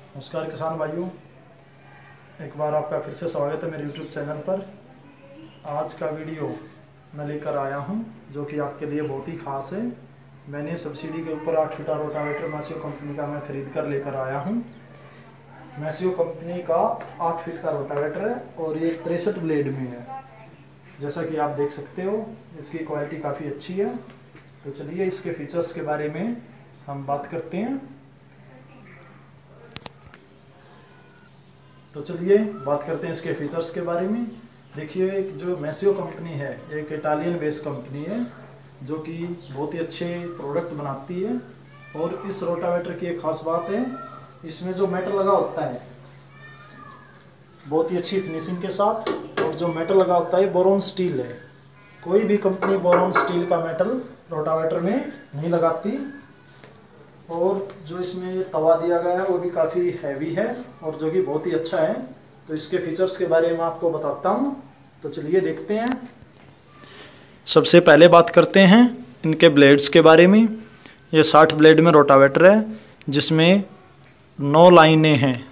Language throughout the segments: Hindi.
नमस्कार किसान भाइयों, एक बार आपका फिर से स्वागत है मेरे YouTube चैनल पर। आज का वीडियो मैं लेकर आया हूं जो कि आपके लिए बहुत ही खास है। मैंने सब्सिडी के ऊपर 8 फीटा रोटावेटर मैसियो कंपनी का मैं खरीद कर लेकर आया हूं। मैसियो कंपनी का 8 फीट का रोटावेटर है और ये 63 ब्लेड में है। जैसा कि आप देख सकते हो, इसकी क्वालिटी काफ़ी अच्छी है। तो चलिए इसके फीचर्स के बारे में हम बात करते हैं। तो चलिए बात करते हैं इसके फीचर्स के बारे में। देखिए, एक जो मैसियो कंपनी है, एक इटालियन बेस्ड कंपनी है जो कि बहुत ही अच्छे प्रोडक्ट बनाती है। और इस रोटावेटर की एक खास बात है, इसमें जो मेटल लगा होता है बहुत ही अच्छी फिनिशिंग के साथ, और जो मेटल लगा होता है बोरोन स्टील है। कोई भी कंपनी बोरोन स्टील का मेटल रोटावेटर में नहीं लगाती। और जो इसमें तवा दिया गया है वो भी काफ़ी हैवी है और जो कि बहुत ही अच्छा है। तो इसके फीचर्स के बारे में आपको बताता हूँ। तो चलिए देखते हैं। सबसे पहले बात करते हैं इनके ब्लेड्स के बारे में। ये 60 ब्लेड में रोटावेटर है जिसमें 9 लाइनें हैं।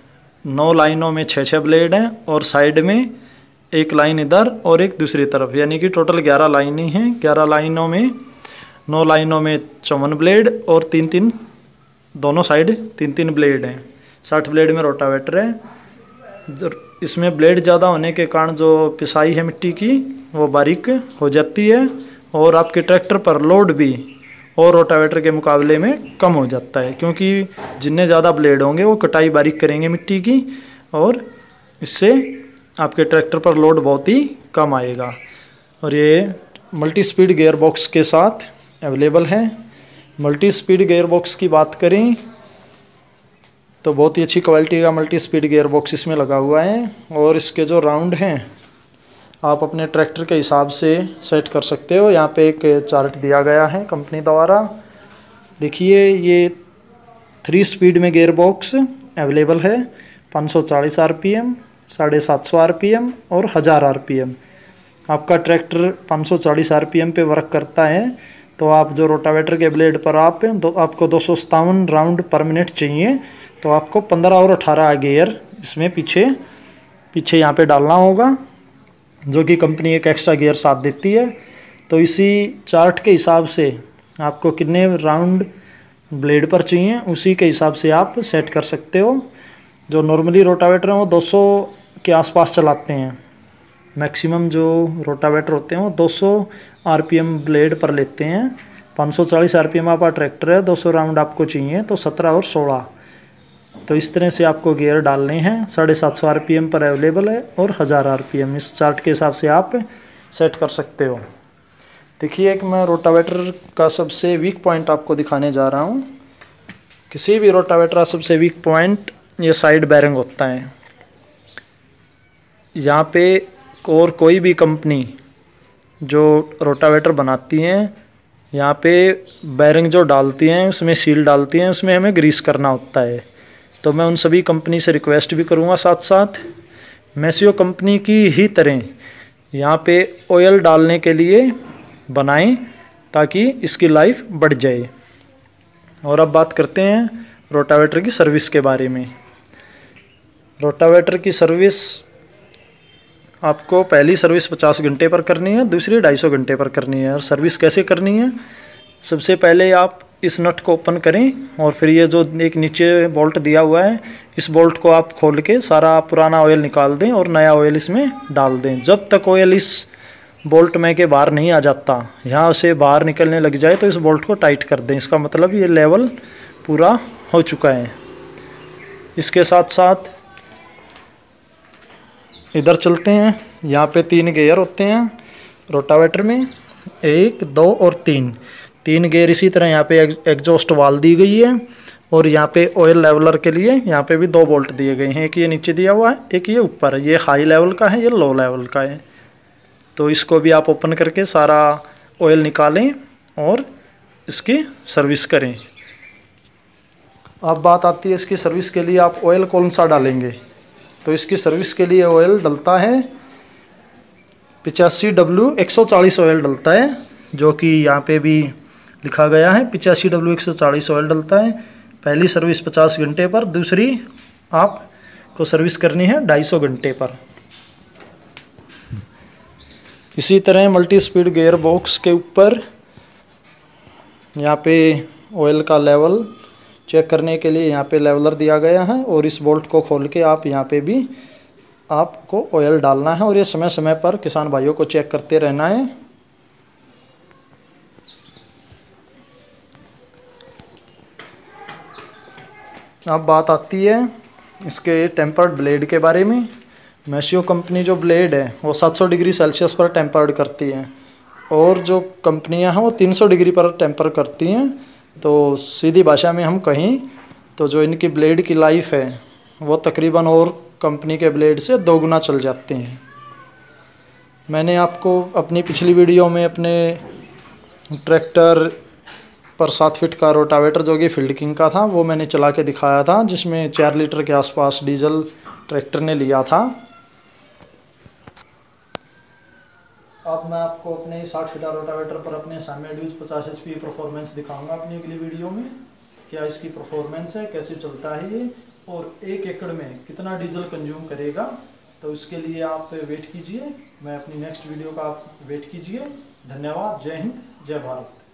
9 लाइनों में 6-6 ब्लेड हैं और साइड में एक लाइन इधर और एक दूसरी तरफ, यानी कि टोटल 11 लाइनें हैं। 11 लाइनों में 9 लाइनों में 54 ब्लेड और 3-3 दोनों साइड 3-3 ब्लेड हैं। 60 ब्लेड में रोटावेटर है। इसमें ब्लेड ज़्यादा होने के कारण जो पिसाई है मिट्टी की वो बारीक हो जाती है और आपके ट्रैक्टर पर लोड भी और रोटावेटर के मुकाबले में कम हो जाता है, क्योंकि जितने ज़्यादा ब्लेड होंगे वो कटाई बारीक करेंगे मिट्टी की और इससे आपके ट्रैक्टर पर लोड बहुत ही कम आएगा। और ये मल्टी स्पीड गियर बॉक्स के साथ अवेलेबल है। मल्टी स्पीड गियर बॉक्स की बात करें तो बहुत ही अच्छी क्वालिटी का मल्टी स्पीड गियर बॉक्स इसमें लगा हुआ है। और इसके जो राउंड हैं आप अपने ट्रैक्टर के हिसाब से सेट कर सकते हो। यहाँ पे एक चार्ट दिया गया है कंपनी द्वारा। देखिए, ये 3 स्पीड में गियर बॉक्स अवेलेबल है। 540 RPM, 750 RPM और 1000 RPM। आपका ट्रैक्टर 540 RPM पे वर्क करता है तो आप जो रोटावेटर के ब्लेड पर आपको 257 राउंड पर मिनट चाहिए। तो आपको 15 और 18 गियर इसमें पीछे यहाँ पे डालना होगा, जो कि कंपनी एक एक्स्ट्रा गियर साथ देती है। तो इसी चार्ट के हिसाब से आपको कितने राउंड ब्लेड पर चाहिए उसी के हिसाब से आप सेट कर सकते हो। जो नॉर्मली रोटावेटर हैं वो 200 के आसपास चलाते हैं। मैक्सिमम जो रोटावेटर होते हैं वो 200 RPM ब्लेड पर लेते हैं। 540 RPM आपका ट्रैक्टर है, 200 राउंड आपको चाहिए तो 17 और 16। तो इस तरह से आपको गियर डालने हैं। 750 RPM पर अवेलेबल है और 1000 RPM। इस चार्ट के हिसाब से आप सेट कर सकते हो। देखिए, एक मैं रोटावेटर का सबसे वीक पॉइंट आपको दिखाने जा रहा हूँ। किसी भी रोटावेटर का सबसे वीक पॉइंट ये साइड बैरिंग होता है। यहाँ पे और कोई भी कंपनी जो रोटावेटर बनाती हैं यहाँ पे बैरिंग जो डालती हैं उसमें सील डालती हैं, उसमें हमें ग्रीस करना होता है। तो मैं उन सभी कंपनी से रिक्वेस्ट भी करूँगा साथ साथ मैसियो कंपनी की ही तरह यहाँ पे ऑयल डालने के लिए बनाएं ताकि इसकी लाइफ बढ़ जाए। और अब बात करते हैं रोटावेटर की सर्विस के बारे में। रोटावेटर की सर्विस आपको पहली सर्विस 50 घंटे पर करनी है, दूसरी 250 घंटे पर करनी है। और सर्विस कैसे करनी है, सबसे पहले आप इस नट को ओपन करें और फिर ये जो एक नीचे बोल्ट दिया हुआ है इस बोल्ट को आप खोल के सारा पुराना ऑयल निकाल दें और नया ऑयल इसमें डाल दें। जब तक ऑयल इस बोल्ट में के बाहर नहीं आ जाता, यहाँ से बाहर निकलने लग जाए तो इस बोल्ट को टाइट कर दें। इसका मतलब ये लेवल पूरा हो चुका है। इसके साथ साथ इधर चलते हैं। यहाँ पे 3 गियर होते हैं रोटावेटर में, 1, 2 और 3 गियर। इसी तरह यहाँ पे एग्जॉस्ट वाल दी गई है और यहाँ पे ऑयल लेवलर के लिए यहाँ पे भी 2 बोल्ट दिए गए हैं। एक ये नीचे दिया हुआ है, एक ये ऊपर है। ये हाई लेवल का है, ये लो लेवल का है। तो इसको भी आप ओपन करके सारा ऑयल निकालें और इसकी सर्विस करें। अब बात आती है इसकी सर्विस के लिए आप ऑयल कौन सा डालेंगे। तो इसकी सर्विस के लिए ऑयल डलता है 85W140 ऑयल डलता है, जो कि यहाँ पे भी लिखा गया है। 85W140 ऑयल डलता है। पहली सर्विस 50 घंटे पर, दूसरी आपको सर्विस करनी है 250 घंटे पर। इसी तरह मल्टी स्पीड गियर बॉक्स के ऊपर यहाँ पे ऑयल का लेवल चेक करने के लिए यहाँ पे लेवलर दिया गया है, और इस बोल्ट को खोल के आप यहाँ पे भी आपको ऑयल डालना है, और ये समय समय पर किसान भाइयों को चेक करते रहना है। अब बात आती है इसके टेम्पर्ड ब्लेड के बारे में। मैशियो कंपनी जो ब्लेड है वो 700 डिग्री सेल्सियस पर टेम्पर्ड करती है, और जो कंपनियां हैं वो 300 डिग्री पर टेम्पर करती हैं। तो सीधी भाषा में हम कहीं तो जो इनकी ब्लेड की लाइफ है वो तकरीबन और कंपनी के ब्लेड से 2 गुना चल जाते हैं। मैंने आपको अपनी पिछली वीडियो में अपने ट्रैक्टर पर 7 फीट का रोटावेटर जो कि फील्ड किंग का था वो मैंने चला के दिखाया था, जिसमें 4 लीटर के आसपास डीजल ट्रैक्टर ने लिया था। अब मैं आपको अपने 60 फीटा रोटावेटर पर अपने सामने ड्यूज 50 HP परफॉर्मेंस दिखाऊंगा अपनी अगली वीडियो में। क्या इसकी परफॉर्मेंस है, कैसे चलता है ये, और 1 एकड़ में कितना डीजल कंज्यूम करेगा। तो इसके लिए आप वेट कीजिए, मैं अपनी नेक्स्ट वीडियो का आप वेट कीजिए। धन्यवाद। जय हिंद, जय भारत।